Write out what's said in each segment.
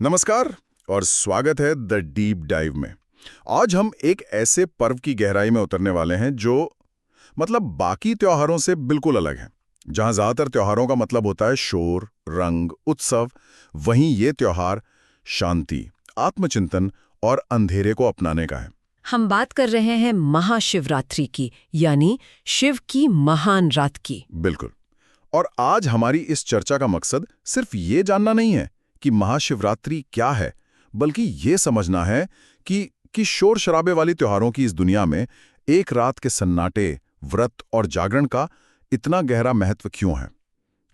नमस्कार और स्वागत है द डीप डाइव में। आज हम एक ऐसे पर्व की गहराई में उतरने वाले हैं जो बाकी त्योहारों से बिल्कुल अलग है। जहां ज्यादातर त्योहारों का मतलब होता है शोर, रंग, उत्सव, वहीं ये त्योहार शांति, आत्मचिंतन और अंधेरे को अपनाने का है। हम बात कर रहे हैं महाशिवरात्रि की, यानी शिव की महान रात की। बिल्कुल। और आज हमारी इस चर्चा का मकसद सिर्फ ये जानना नहीं है कि महाशिवरात्रि क्या है, बल्कि ये समझना है कि शोर शराबे वाली त्योहारों की इस दुनिया में एक रात के सन्नाटे, व्रत और जागरण का इतना गहरा महत्व क्यों है।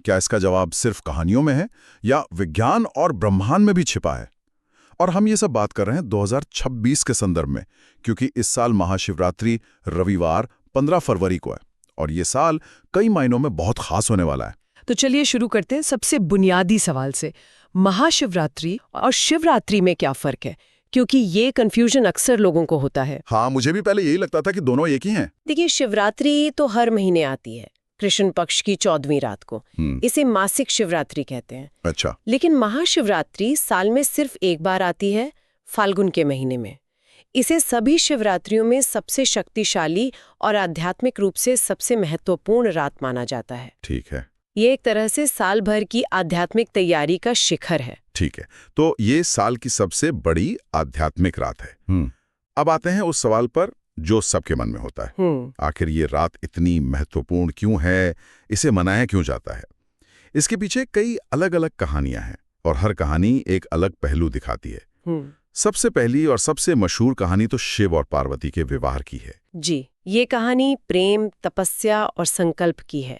क्या इसका जवाब सिर्फ कहानियों में है या विज्ञान और ब्रह्मांड में भी छिपा है। और हम ये सब बात कर रहे हैं 2026 के संदर्भ में, क्योंकि इस साल महाशिवरात्रि रविवार 15 फरवरी को है और ये साल कई मायनों में बहुत खास होने वाला है। तो चलिए शुरू करते हैं सबसे बुनियादी सवाल से। महाशिवरात्रि और शिवरात्रि में क्या फर्क है? क्योंकि ये कंफ्यूजन अक्सर लोगों को होता है। हाँ, मुझे भी पहले यही लगता था कि दोनों एक ही हैं। देखिए, शिवरात्रि तो हर महीने आती है, कृष्ण पक्ष की 14वीं रात को। इसे मासिक शिवरात्रि कहते हैं। अच्छा। लेकिन महाशिवरात्रि साल में सिर्फ एक बार आती है, फाल्गुन के महीने में। इसे सभी शिवरात्रियों में सबसे शक्तिशाली और आध्यात्मिक रूप से सबसे महत्वपूर्ण रात माना जाता है। ठीक है। ये एक तरह से साल भर की आध्यात्मिक तैयारी का शिखर है। ठीक है, तो ये साल की सबसे बड़ी आध्यात्मिक रात है। अब आते हैं उस सवाल पर जो सबके मन में होता है। आखिर ये रात इतनी महत्वपूर्ण क्यों है, इसे मनाया क्यों जाता है? इसके पीछे कई अलग अलग कहानियां हैं और हर कहानी एक अलग पहलू दिखाती है। सबसे पहली और सबसे मशहूर कहानी तो शिव और पार्वती के विवाह की है। जी, ये कहानी प्रेम, तपस्या और संकल्प की है।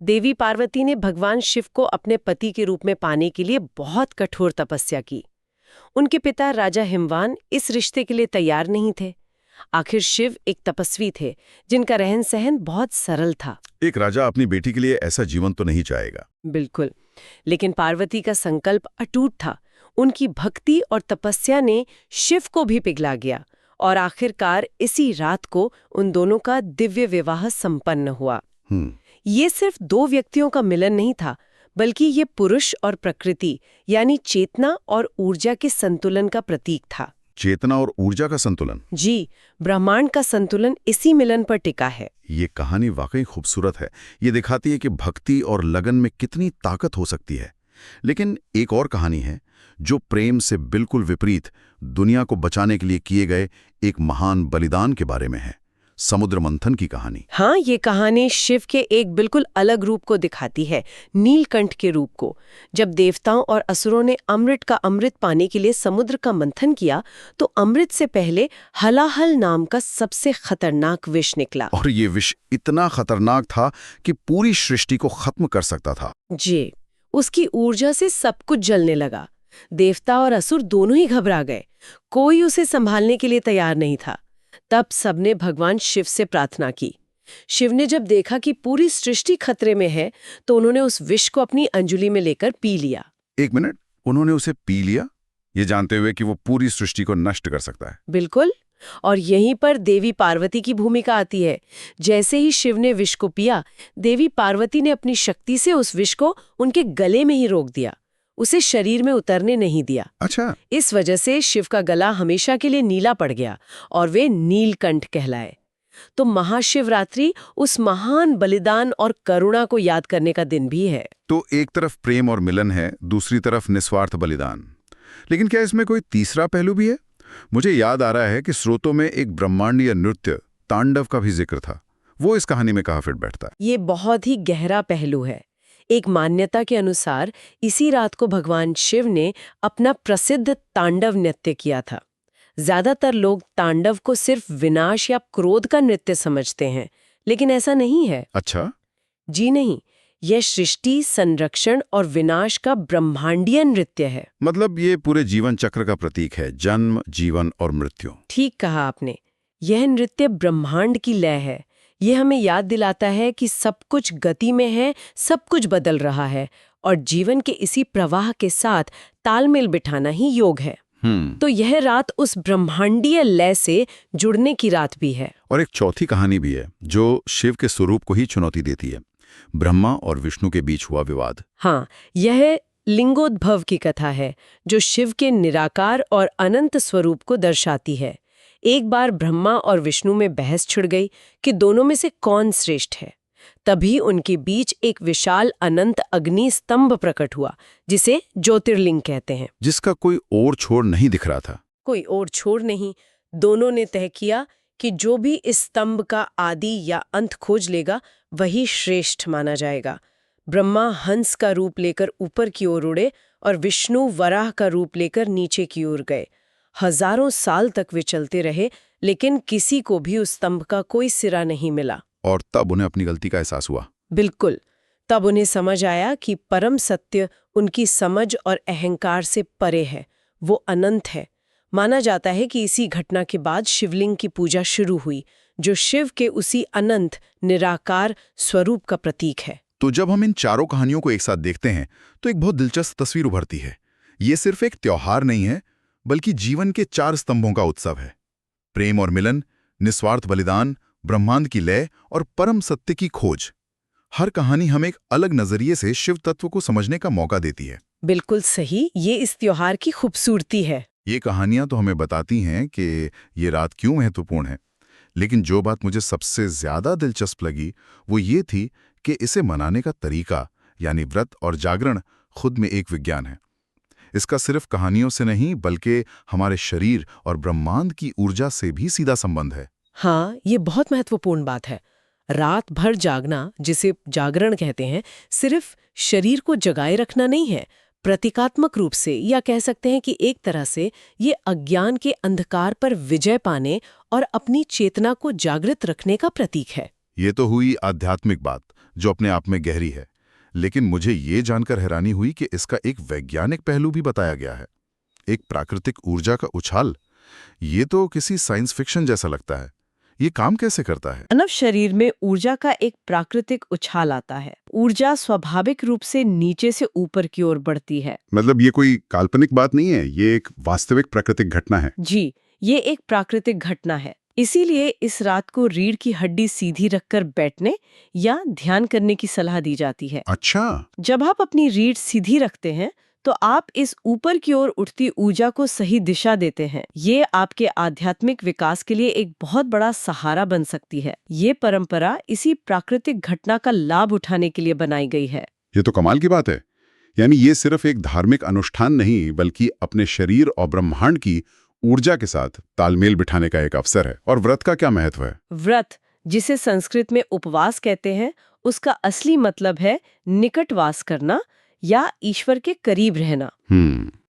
देवी पार्वती ने भगवान शिव को अपने पति के रूप में पाने के लिए बहुत कठोर तपस्या की। उनके पिता राजा हिमवान इस रिश्ते के लिए तैयार नहीं थे। आखिर शिव एक तपस्वी थे जिनका रहन सहन बहुत सरल था। एक राजा अपनी बेटी के लिए ऐसा जीवन तो नहीं चाहेगा। बिल्कुल। लेकिन पार्वती का संकल्प अटूट था। उनकी भक्ति और तपस्या ने शिव को भी पिघला गया और आखिरकार इसी रात को उन दोनों का दिव्य विवाह संपन्न हुआ। ये सिर्फ दो व्यक्तियों का मिलन नहीं था, बल्कि ये पुरुष और प्रकृति यानी चेतना और ऊर्जा के संतुलन का प्रतीक था। चेतना और ऊर्जा का संतुलन? जी, ब्रह्मांड का संतुलन इसी मिलन पर टिका है। ये कहानी वाकई खूबसूरत है। ये दिखाती है कि भक्ति और लगन में कितनी ताकत हो सकती है। लेकिन एक और कहानी है जो प्रेम से बिल्कुल विपरीत, दुनिया को बचाने के लिए किए गए एक महान बलिदान के बारे में है। समुद्र मंथन की कहानी। हाँ, ये कहानी शिव के एक बिल्कुल अलग रूप को दिखाती है, नीलकंठ के रूप को। जब देवताओं और असुरों ने अमृत पाने के लिए समुद्र का मंथन किया, तो अमृत से पहले हलाहल नाम का सबसे खतरनाक विष निकला। और ये विष इतना खतरनाक था कि पूरी सृष्टि को खत्म कर सकता था। जी, उसकी ऊर्जा से सब कुछ जलने लगा। देवता और असुर दोनों ही घबरा गए। कोई उसे संभालने के लिए तैयार नहीं था। तब सबने भगवान शिव से प्रार्थना की। शिव ने जब देखा कि पूरी सृष्टि खतरे में है, तो उन्होंने उस विष को अपनी अंजुलि में लेकर पी लिया। एक मिनट, उन्होंने उसे पी लिया, ये जानते हुए कि वो पूरी सृष्टि को नष्ट कर सकता है? बिल्कुल। और यहीं पर देवी पार्वती की भूमिका आती है। जैसे ही शिव ने विष को पिया, देवी पार्वती ने अपनी शक्ति से उस विष को उनके गले में ही रोक दिया, उसे शरीर में उतरने नहीं दिया। अच्छा। इस वजह से शिव का गला हमेशा के लिए नीला पड़ गया और वे नीलकंठ कहलाए। तो महाशिवरात्रि उस महान बलिदान और करुणा को याद करने का दिन भी है। तो एक तरफ प्रेम और मिलन है, दूसरी तरफ निस्वार्थ बलिदान। लेकिन क्या इसमें कोई तीसरा पहलू भी है? मुझे याद आ रहा है कि स्रोतों में एक ब्रह्मांडीय नृत्य तांडव का भी जिक्र था। वो इस कहानी में कहाँ फिट बैठता है? ये बहुत ही गहरा पहलू है। एक मान्यता के अनुसार इसी रात को भगवान शिव ने अपना प्रसिद्ध तांडव नृत्य किया था। ज्यादातर लोग तांडव को सिर्फ विनाश या क्रोध का नृत्य समझते हैं, लेकिन ऐसा नहीं है। अच्छा? जी नहीं, यह सृष्टि, संरक्षण और विनाश का ब्रह्मांडीय नृत्य है। मतलब ये पूरे जीवन चक्र का प्रतीक है, जन्म, जीवन और मृत्यु। ठीक कहा आपने। यह नृत्य ब्रह्मांड की लय है। ये हमें याद दिलाता है कि सब कुछ गति में है, सब कुछ बदल रहा है और जीवन के इसी प्रवाह के साथ तालमेल बिठाना ही योग है। तो यह रात उस ब्रह्मांडीय लय से जुड़ने की रात भी है। और एक चौथी कहानी भी है जो शिव के स्वरूप को ही चुनौती देती है। ब्रह्मा और विष्णु के बीच हुआ विवाद। हाँ, यह लिंगोद्भव की कथा है जो शिव के निराकार और अनंत स्वरूप को दर्शाती है। एक बार ब्रह्मा और विष्णु में बहस छिड़ गई कि दोनों में से कौन श्रेष्ठ है। तभी उनके बीच एक विशाल अनंत अग्नि स्तंभ प्रकट हुआ, जिसे ज्योतिर्लिंग कहते हैं। जिसका कोई और छोर नहीं दिख रहा था। कोई और छोर नहीं। दोनों ने तय किया कि जो भी इस स्तंभ का आदि या अंत खोज लेगा वही श्रेष्ठ माना जाएगा। ब्रह्मा हंस का रूप लेकर ऊपर की ओर उड़े और विष्णु वराह का रूप लेकर नीचे की ओर गए। हजारों साल तक वे चलते रहे, लेकिन किसी को भी उस स्तंभ का कोई सिरा नहीं मिला। और तब उन्हें अपनी गलती का एहसास हुआ। बिल्कुल। तब उन्हें समझ आया कि परम सत्य उनकी समझ और अहंकार से परे है, वो अनंत है। माना जाता है कि इसी घटना के बाद शिवलिंग की पूजा शुरू हुई, जो शिव के उसी अनंत निराकार स्वरूप का प्रतीक है। तो जब हम इन चारों कहानियों को एक साथ देखते हैं तो एक बहुत दिलचस्प तस्वीर उभरती है। ये सिर्फ एक त्योहार नहीं है, बल्कि जीवन के 4 स्तंभों का उत्सव है। प्रेम और मिलन, निस्वार्थ बलिदान, ब्रह्मांड की लय और परम सत्य की खोज। हर कहानी हमें एक अलग नजरिए से शिव तत्व को समझने का मौका देती है। बिल्कुल सही, ये इस त्योहार की खूबसूरती है। ये कहानियां तो हमें बताती हैं कि ये रात क्यों महत्वपूर्ण है, लेकिन जो बात मुझे सबसे ज्यादा दिलचस्प लगी वो ये थी कि इसे मनाने का तरीका, यानी व्रत और जागरण, खुद में एक विज्ञान है। इसका सिर्फ कहानियों से नहीं, बल्कि हमारे शरीर और ब्रह्मांड की ऊर्जा से भी सीधा संबंध है। हाँ, ये बहुत महत्वपूर्ण बात है। रात भर जागना, जिसे जागरण कहते हैं, सिर्फ शरीर को जगाए रखना नहीं है। प्रतीकात्मक रूप से, या कह सकते हैं कि एक तरह से, ये अज्ञान के अंधकार पर विजय पाने और अपनी चेतना को जागृत रखने का प्रतीक है। ये तो हुई आध्यात्मिक बात, जो अपने आप में गहरी है। लेकिन मुझे ये जानकर हैरानी हुई कि इसका एक वैज्ञानिक पहलू भी बताया गया है। एक प्राकृतिक ऊर्जा का उछाल। ये तो किसी साइंस फिक्शन जैसा लगता है। ये काम कैसे करता है? मानव शरीर में ऊर्जा का एक प्राकृतिक उछाल आता है। ऊर्जा स्वाभाविक रूप से नीचे से ऊपर की ओर बढ़ती है। मतलब ये कोई काल्पनिक बात नहीं है, ये एक वास्तविक प्राकृतिक घटना है। जी, ये एक प्राकृतिक घटना है। इसीलिए इस रात को रीढ़ की हड्डी सीधी रखकर बैठने या ध्यान करने की सलाह दी जाती है। अच्छा। जब आप अपनी रीढ़ सीधी रखते हैं तो आप इस ऊपर की ओर उठती ऊर्जा को सही दिशा देते हैं। ये आपके आध्यात्मिक विकास के लिए एक बहुत बड़ा सहारा बन सकती है। ये परंपरा इसी प्राकृतिक घटना का लाभ उठाने के लिए बनाई गई है। ये तो कमाल की बात है। यानी ये सिर्फ एक धार्मिक अनुष्ठान नहीं, बल्कि अपने शरीर और ब्रह्मांड की ऊर्जा के साथ तालमेल बिठाने का एक अवसर है। और व्रत का क्या महत्व है? व्रत, जिसे संस्कृत में उपवास कहते हैं, उसका असली मतलब है निकटवास करना या ईश्वर के करीब रहना।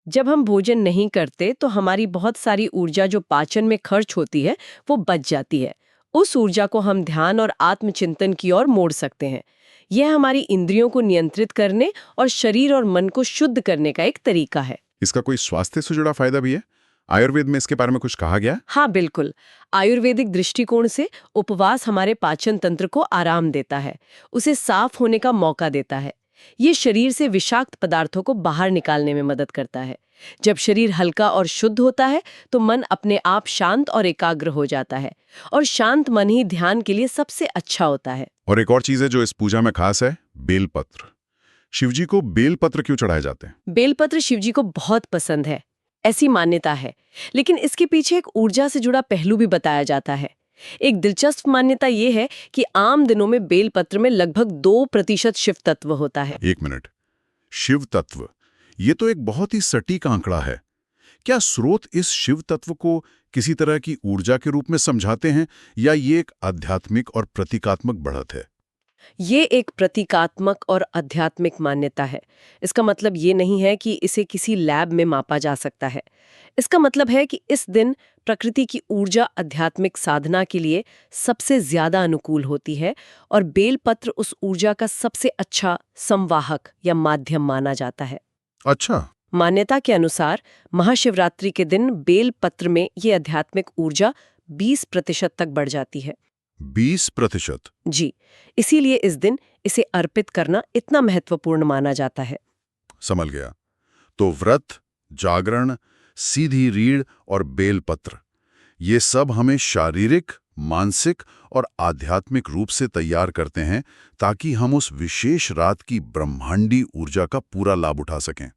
जब हम भोजन नहीं करते तो हमारी बहुत सारी ऊर्जा जो पाचन में खर्च होती है वो बच जाती है। उस ऊर्जा को हम ध्यान और आत्मचिंतन की ओर मोड़ सकते हैं। यह हमारी इंद्रियों को नियंत्रित करने और शरीर और मन को शुद्ध करने का एक तरीका है। इसका कोई स्वास्थ्य से जुड़ा फायदा भी है? आयुर्वेद में इसके बारे में कुछ कहा गया? हाँ बिल्कुल। आयुर्वेदिक दृष्टिकोण से उपवास हमारे पाचन तंत्र को आराम देता है, उसे साफ होने का मौका देता है। ये शरीर से विषाक्त पदार्थों को बाहर निकालने में मदद करता है। जब शरीर हल्का और शुद्ध होता है तो मन अपने आप शांत और एकाग्र हो जाता है, और शांत मन ही ध्यान के लिए सबसे अच्छा होता है। और एक और चीज है जो इस पूजा में खास है, बेलपत्र। शिवजी को बेलपत्र क्यों चढ़ाए जाते हैं? बेलपत्र शिवजी को बहुत पसंद है, ऐसी मान्यता है। लेकिन इसके पीछे एक ऊर्जा से जुड़ा पहलू भी बताया जाता है। एक दिलचस्प मान्यता ये है कि आम दिनों में बेलपत्र में लगभग 2% शिव तत्व होता है। एक मिनट, शिव तत्व, ये तो एक बहुत ही सटीक आंकड़ा है। क्या स्रोत इस शिव तत्व को किसी तरह की ऊर्जा के रूप में समझाते हैं, या ये एक आध्यात्मिक और प्रतीकात्मक बढ़त है? ये एक प्रतीकात्मक और आध्यात्मिक मान्यता है। इसका मतलब ये नहीं है कि इसे किसी लैब में मापा जा सकता है। इसका मतलब है कि इस दिन प्रकृति की ऊर्जा आध्यात्मिक साधना के लिए सबसे ज्यादा अनुकूल होती है, और बेलपत्र उस ऊर्जा का सबसे अच्छा संवाहक या माध्यम माना जाता है। अच्छा। मान्यता के अनुसार महाशिवरात्रि के दिन बेलपत्र में ये आध्यात्मिक ऊर्जा 20% तक बढ़ जाती है। 20%? जी, इसीलिए इस दिन इसे अर्पित करना इतना महत्वपूर्ण माना जाता है। समझ गया। तो व्रत, जागरण, सीधी रीढ़ और बेलपत्र, ये सब हमें शारीरिक, मानसिक और आध्यात्मिक रूप से तैयार करते हैं ताकि हम उस विशेष रात की ब्रह्मांडी ऊर्जा का पूरा लाभ उठा सकें।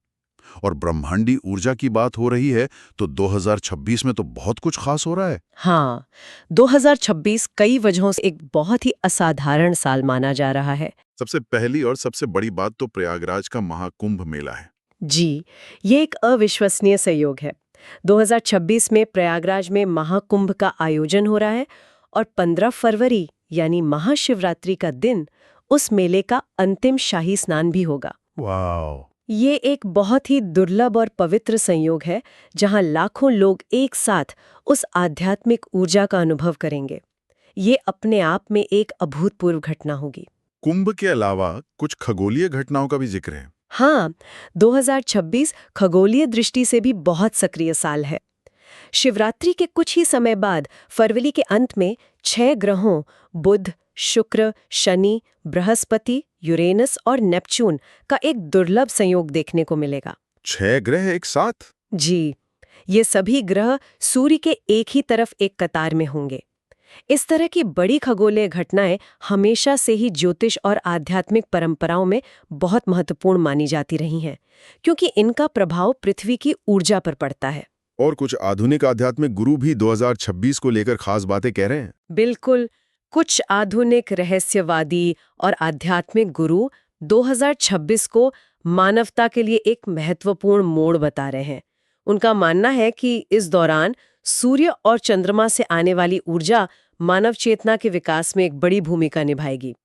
और ब्रह्मांडी ऊर्जा की बात हो रही है तो 2026 में तो बहुत कुछ खास हो रहा है। हाँ, 2026 कई वजहों से एक बहुत ही असाधारण साल माना जा रहा है। सबसे पहली और सबसे बड़ी बात तो प्रयागराज का महाकुंभ मेला है। जी, ये एक अविश्वसनीय संयोग है। 2026 में प्रयागराज में महाकुंभ का आयोजन हो रहा है और 15 फरवरी यानी महाशिवरात्रि का दिन उस मेले का अंतिम शाही स्नान भी होगा। वाह! ये एक बहुत ही दुर्लभ और पवित्र संयोग है जहां लाखों लोग एक साथ उस आध्यात्मिक ऊर्जा का अनुभव करेंगे। ये अपने आप में एक अभूतपूर्व घटना होगी। कुंभ के अलावा कुछ खगोलीय घटनाओं का भी जिक्र है। हाँ, 2026 खगोलीय दृष्टि से भी बहुत सक्रिय साल है। शिवरात्रि के कुछ ही समय बाद फरवरी के अंत में 6 ग्रहों बुध, शुक्र, शनि, बृहस्पति, यूरेनस और नेपच्यून का एक दुर्लभ संयोग देखने को मिलेगा। 6 ग्रह एक साथ? जी, ये सभी ग्रह सूर्य के एक ही तरफ एक कतार में होंगे। इस तरह की बड़ी खगोलीय घटनाएं हमेशा से ही ज्योतिष और आध्यात्मिक परंपराओं में बहुत महत्वपूर्ण मानी जाती रही हैं, क्योंकि इनका प्रभाव पृथ्वी की ऊर्जा पर पड़ता है। और कुछ आधुनिक आध्यात्मिक गुरु भी 2026 को लेकर खास बातें कह रहे हैं। बिल्कुल, कुछ आधुनिक रहस्यवादी और आध्यात्मिक गुरु 2026 को मानवता के लिए एक महत्वपूर्ण मोड़ बता रहे हैं। उनका मानना है कि इस दौरान सूर्य और चंद्रमा से आने वाली ऊर्जा मानव चेतना के विकास में एक बड़ी भूमिका निभाएगी।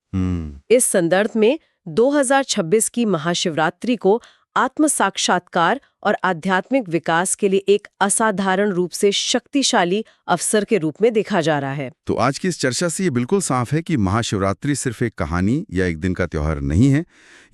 इस संदर्भ में 2026 की महाशिवरात्रि को आत्म साक्षात्कार और आध्यात्मिक विकास के लिए एक असाधारण रूप से शक्तिशाली अवसर के रूप में देखा जा रहा है। तो आज की इस चर्चा से ये बिल्कुल साफ है कि महाशिवरात्रि सिर्फ एक कहानी या एक दिन का त्योहार नहीं है।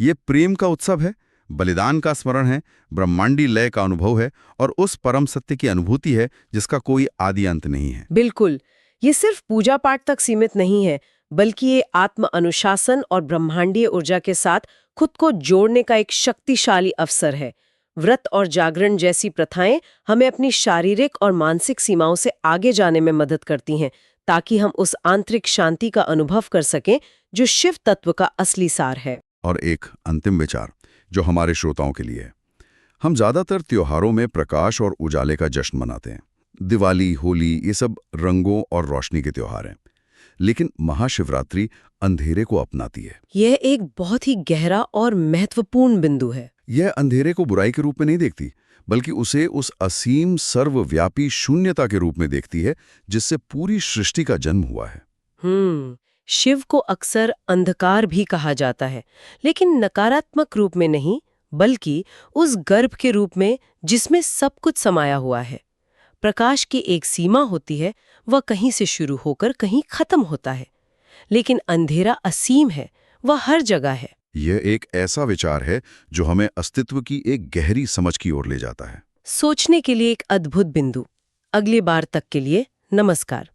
ये प्रेम का उत्सव है, बलिदान का स्मरण है, ब्रह्मांडी लय का अनुभव है और उस परम सत्य की अनुभूति है जिसका कोई आदि अंत नहीं है। बिल्कुल, ये सिर्फ पूजा पाठ तक सीमित नहीं है, बल्कि ये आत्म अनुशासन और ब्रह्मांडीय ऊर्जा के साथ खुद को जोड़ने का एक शक्तिशाली अवसर है। व्रत और जागरण जैसी प्रथाएं हमें अपनी शारीरिक और मानसिक सीमाओं से आगे जाने में मदद करती हैं, ताकि हम उस आंतरिक शांति का अनुभव कर सकें जो शिव तत्व का असली सार है। और एक अंतिम विचार जो हमारे श्रोताओं के लिए है। हम ज्यादातर त्योहारों में प्रकाश और उजाले का जश्न मनाते हैं। दिवाली, होली, ये सब रंगों और रोशनी के त्योहार हैं। लेकिन महाशिवरात्रि अंधेरे को अपनाती है। यह एक बहुत ही गहरा और महत्वपूर्ण बिंदु है। यह अंधेरे को बुराई के रूप में नहीं देखती, बल्कि उसे उस असीम सर्वव्यापी शून्यता के रूप में देखती है जिससे पूरी सृष्टि का जन्म हुआ है। शिव को अक्सर अंधकार भी कहा जाता है, लेकिन नकारात्मक रूप में नहीं, बल्कि उस गर्भ के रूप में जिसमें सब कुछ समाया हुआ है। प्रकाश की एक सीमा होती है, वह कहीं से शुरू होकर कहीं खत्म होता है, लेकिन अंधेरा असीम है, वह हर जगह है। यह एक ऐसा विचार है जो हमें अस्तित्व की एक गहरी समझ की ओर ले जाता है। सोचने के लिए एक अद्भुत बिंदु। अगली बार तक के लिए नमस्कार।